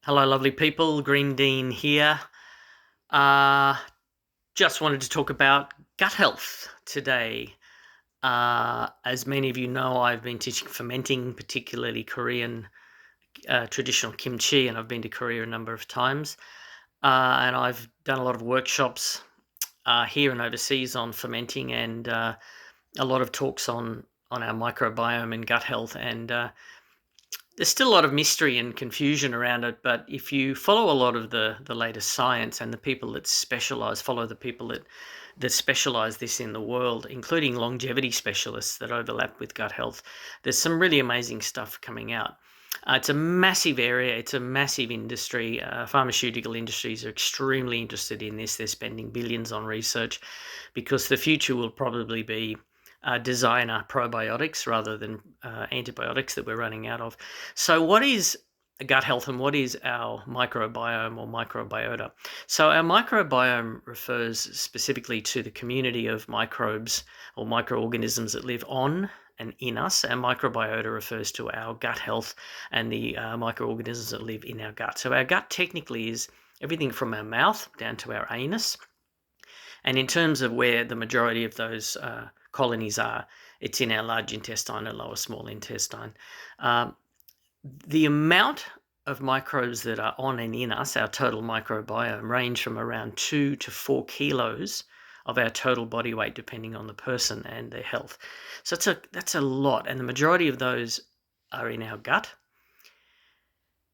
Hello, lovely people. Green Dean here. Uh, just wanted to talk about gut health today. As many of you know, I've been teaching fermenting, particularly Korean traditional kimchi, and I've been to Korea a number of times. And I've done a lot of workshops here and overseas on fermenting, and a lot of talks on our microbiome and gut health. And there's still a lot of mystery and confusion around it, but if you follow a lot of the latest science and the people that follow the people that specialize this in the world, including longevity specialists that overlap with gut health, there's some really amazing stuff coming out. It's a massive area. It's a massive industry. Pharmaceutical industries are extremely interested in this. They're spending billions on research because the future will probably be designer probiotics rather than antibiotics that we're running out of. So, what is gut health and what is our microbiome or microbiota? So, our microbiome refers specifically to the community of microbes or microorganisms that live on and in us. Our microbiota refers to our gut health and the microorganisms that live in our gut. So, our gut technically is everything from our mouth down to our anus. And in terms of where the majority of those colonies are, it's in our large intestine and lower small intestine. Um, the amount of microbes that are on and in us, our total microbiome, range from around 2 to 4 kilos of our total body weight, depending on the person and their health. So that's a lot, and the majority of those are in our gut,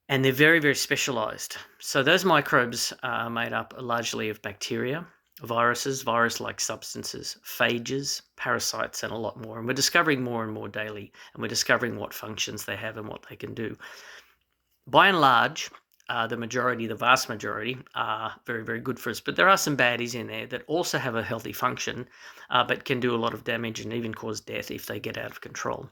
and they're very, very specialized. So those microbes are made up largely of bacteria, viruses, virus-like substances, phages, parasites, and a lot more. And we're discovering more and more daily, and we're discovering what functions they have and what they can do. By and large, the vast majority, are very, very good for us. But there are some baddies in there that also have a healthy function, but can do a lot of damage and even cause death if they get out of control.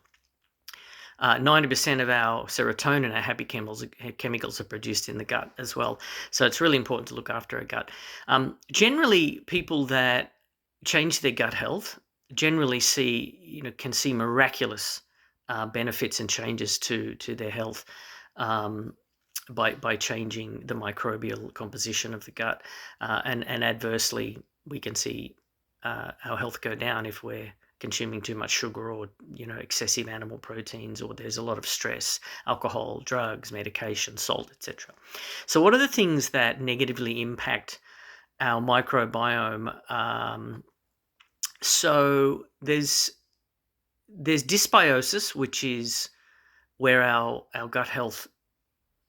90% of our serotonin, our happy chemicals, are produced in the gut as well. So it's really important to look after our gut. Generally, people that change their gut health generally can see miraculous benefits and changes to their health by changing the microbial composition of the gut, and adversely we can see our health go down if we're consuming too much sugar or excessive animal proteins, or there's a lot of stress, alcohol, drugs, medication, salt, etc. So what are the things that negatively impact our microbiome? So there's dysbiosis, which is where our gut health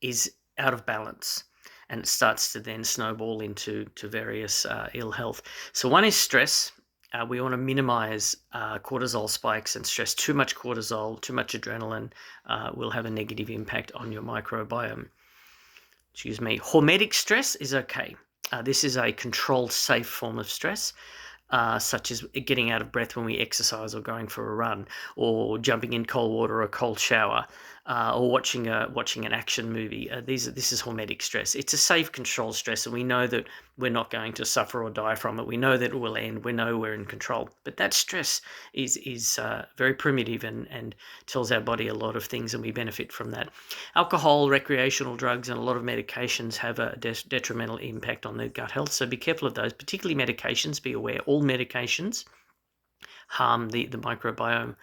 is out of balance, and it starts to then snowball into various ill health. So one is stress. We want to minimize cortisol spikes and stress. Too much cortisol, too much adrenaline will have a negative impact on your microbiome. Excuse me. Hormetic stress is okay. This is a controlled, safe form of stress, such as getting out of breath when we exercise or going for a run, or jumping in cold water or a cold shower, or watching an action movie. This is hormetic stress. It's a safe, controlled stress, and we know that we're not going to suffer or die from it. We know that it will end. We know we're in control. But that stress is very primitive and tells our body a lot of things, and we benefit from that. Alcohol, recreational drugs, and a lot of medications have a detrimental impact on the gut health. So be careful of those, particularly medications. Be aware all medications harm the microbiome.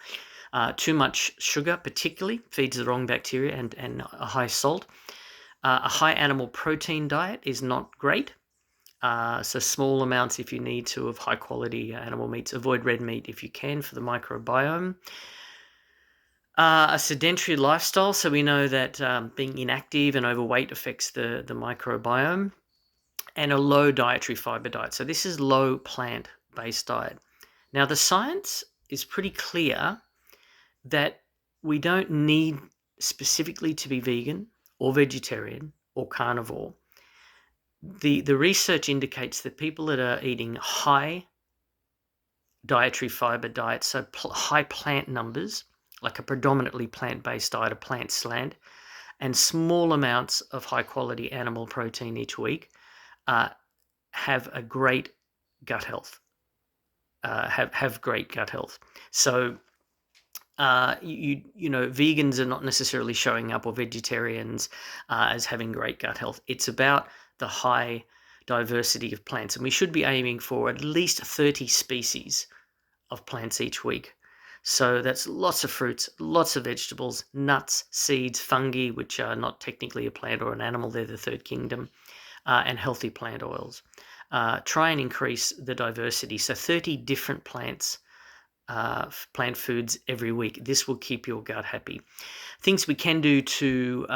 Too much sugar particularly feeds the wrong bacteria, and a high salt. A high animal protein diet is not great. So small amounts if you need to of high quality animal meats. Avoid red meat if you can for the microbiome. A sedentary lifestyle. So we know that being inactive and overweight affects the microbiome. And a low dietary fiber diet. So this is low plant-based diet. Now the science is pretty clear that we don't need specifically to be vegan or vegetarian or carnivore. The research indicates that people that are eating high dietary fiber diets, so high plant numbers, like a predominantly plant-based diet, a plant slant, and small amounts of high-quality animal protein each week, have a great gut health. Have great gut health. So vegans are not necessarily showing up, or vegetarians, as having great gut health. It's about the high diversity of plants, and we should be aiming for at least 30 species of plants each week. So that's lots of fruits, lots of vegetables, nuts, seeds, fungi, which are not technically a plant or an animal, they're the third kingdom, and healthy plant oils. Try and increase the diversity. So 30 different plants, plant foods every week. This will keep your gut happy. Things we can do to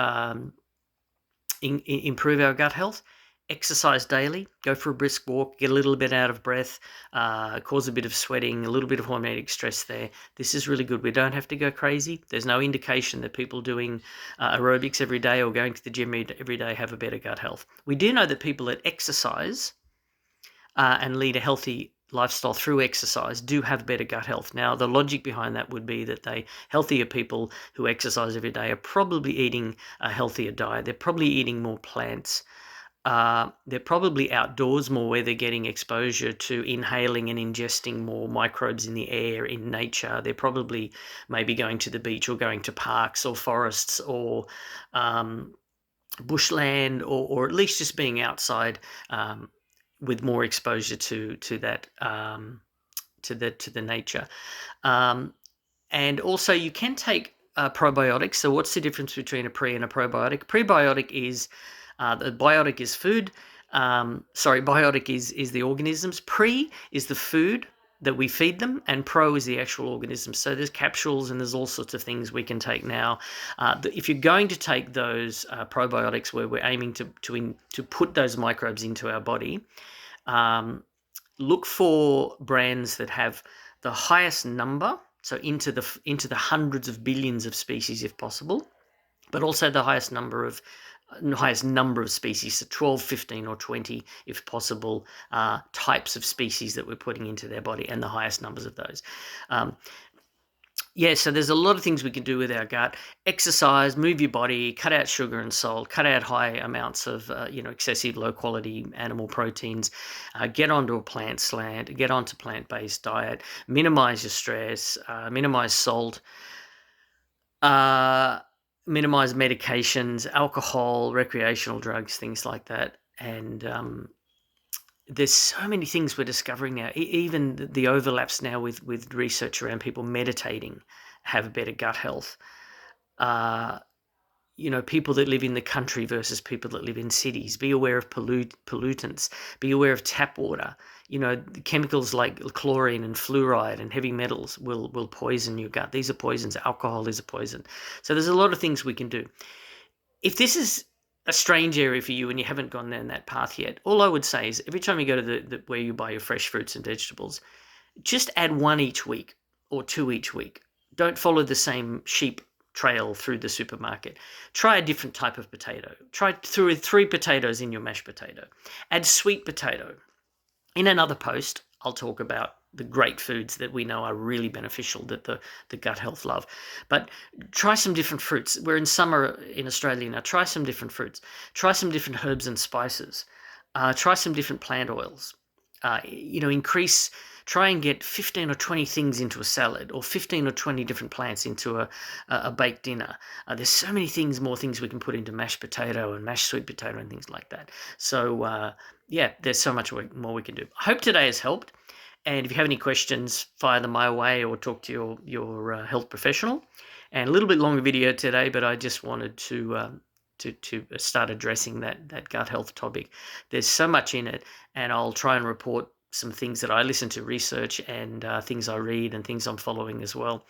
improve our gut health: exercise daily, go for a brisk walk, get a little bit out of breath, cause a bit of sweating, a little bit of hormetic stress there. This is really good. We don't have to go crazy. There's no indication that people doing aerobics every day or going to the gym every day have a better gut health. We do know that people that exercise and lead a healthy lifestyle through exercise do have better gut health. Now, the logic behind that would be that healthier people who exercise every day are probably eating a healthier diet. They're probably eating more plants. They're probably outdoors more, where they're getting exposure to inhaling and ingesting more microbes in the air, in nature. They're probably maybe going to the beach or going to parks or forests or bushland, or at least just being outside with more exposure to that to the nature. And also, you can take probiotics. So what's the difference between a pre and a probiotic? Prebiotic is the biotic is food. Biotic is the organisms. Pre is the food that we feed them, and pro is the actual organism. So there's capsules and there's all sorts of things we can take now. If you're going to take those probiotics, where we're aiming to put those microbes into our body, look for brands that have the highest number, so into the hundreds of billions of species if possible, but also the highest number of species, so 12, 15 or 20 if possible, types of species that we're putting into their body, and the highest numbers of those. So there's a lot of things we can do with our gut. Exercise, move your body, cut out sugar and salt, cut out high amounts of excessive low quality animal proteins, get onto a plant slant, get onto plant-based diet, minimize your stress, minimize salt, minimize medications, alcohol, recreational drugs, things like that. And there's so many things we're discovering now. Even the overlaps now with research around people meditating have better gut health. People that live in the country versus people that live in cities. Be aware of pollutants. Be aware of tap water. Chemicals like chlorine and fluoride and heavy metals will poison your gut. These are poisons. Alcohol is a poison. So there's a lot of things we can do. If this is a strange area for you and you haven't gone down that path yet, all I would say is, every time you go to the where you buy your fresh fruits and vegetables, just add one each week or two each week. Don't follow the same sheep trail through the supermarket. Try a different type of potato. Try three potatoes in your mashed potato. Add sweet potato. In another post, I'll talk about the great foods that we know are really beneficial, that the gut health love. But try some different fruits. We're in summer in Australia now. Try some different fruits. Try some different herbs and spices. Try some different plant oils. Try and get 15 or 20 things into a salad, or 15 or 20 different plants into a baked dinner. There's so many more things we can put into mashed potato and mashed sweet potato and things like that. So there's so much more we can do. I hope today has helped. And if you have any questions, fire them my way or talk to your health professional. And a little bit longer video today, but I just wanted to start addressing that gut health topic. There's so much in it, and I'll try and report some things that I listen to, research, and things I read and things I'm following as well.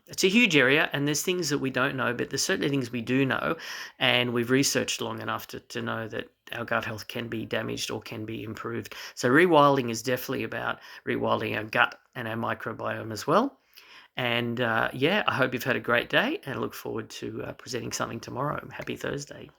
It's a huge area, and there's things that we don't know, but there's certainly things we do know, and we've researched long enough to know that our gut health can be damaged or can be improved. So rewilding is definitely about rewilding our gut and our microbiome as well. And I hope you've had a great day, and I look forward to presenting something tomorrow. Happy Thursday.